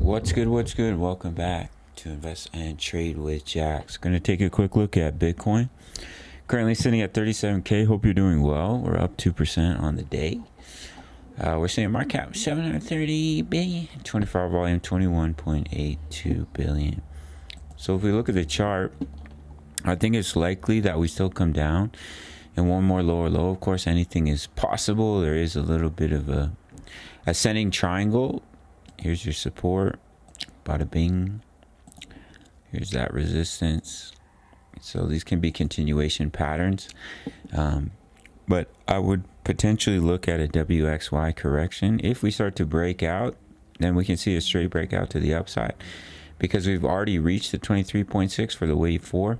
What's good? What's good? Welcome back to Invest and Trade with Jaxx. Going to take a quick look at Bitcoin. Currently sitting at 37K. Hope you're doing well. We're up 2% on the day. We're seeing market cap 730 billion, 24-hour volume 21.82 billion. So if we look at the chart, I think it's likely that we still come down and one more lower low. Of course, anything is possible. There is a little bit of a ascending triangle. Here's your support, bada bing. Here's that resistance. So these can be continuation patterns, but I would potentially look at a WXY correction. If we start to break out, then we can see a straight breakout to the upside, because we've already reached the 23.6 for the wave 4.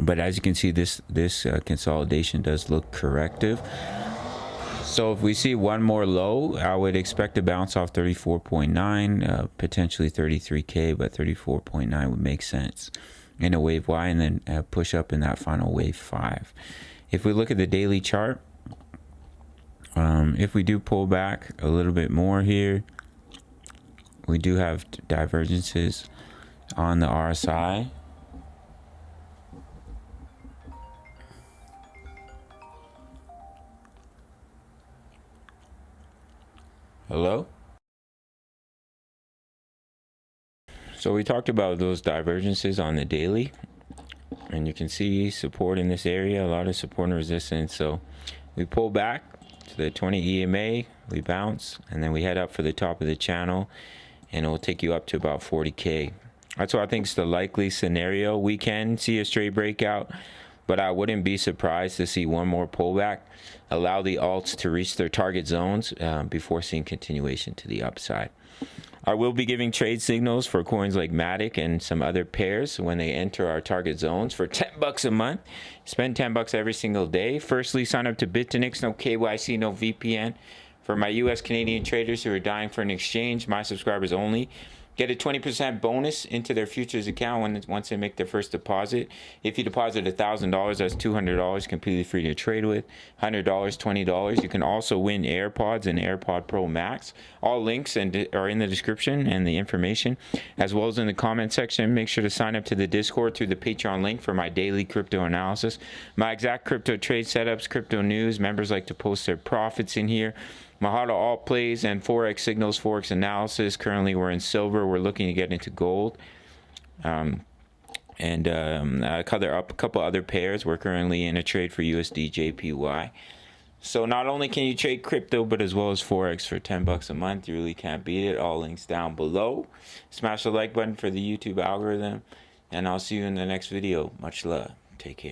But as you can see, this consolidation does look corrective. So if we see one more low, I would expect to bounce off 34.9, potentially 33K, but 34.9 would make sense in a wave Y, and then push up in that final wave 5. If we look at the daily chart, if we do pull back a little bit more here, we do have divergences on the RSI. Hello? So we talked about those divergences on the daily, and you can see support in this area, a lot of support and resistance. So we pull back to the 20 EMA, we bounce, and then we head up for the top of the channel, and it will take you up to about 40K. That's what I think is the likely scenario. We can see a straight breakout, but I wouldn't be surprised to see one more pullback, allow the alts to reach their target zones before seeing continuation to the upside. I will be giving trade signals for coins like Matic and some other pairs when they enter our target zones for $10 a month. Spend $10 every single day. Firstly, sign up to BITUNIX, no KYC, no VPN. For my US Canadian traders who are dying for an exchange, my subscribers only get a 20% bonus into their futures account once they make their first deposit. If you deposit $1,000, that's $200 completely free to trade with. $100, $20. You can also win AirPods and AirPod Pro Max. All links are in the description and the information, as well as in the comment section. Make sure to sign up to the Discord through the Patreon link for my daily crypto analysis. My exact crypto trade setups, crypto news. Members like to post their profits in here. Mahalo alt plays and Forex signals, Forex analysis. Currently we're in silver. We're looking to get into gold. A couple other pairs. We're currently in a trade for USD JPY. So not only can you trade crypto, but as well as Forex for $10 a month. You really can't beat it. All links down below. Smash the like button for the YouTube algorithm. And I'll see you in the next video. Much love. Take care.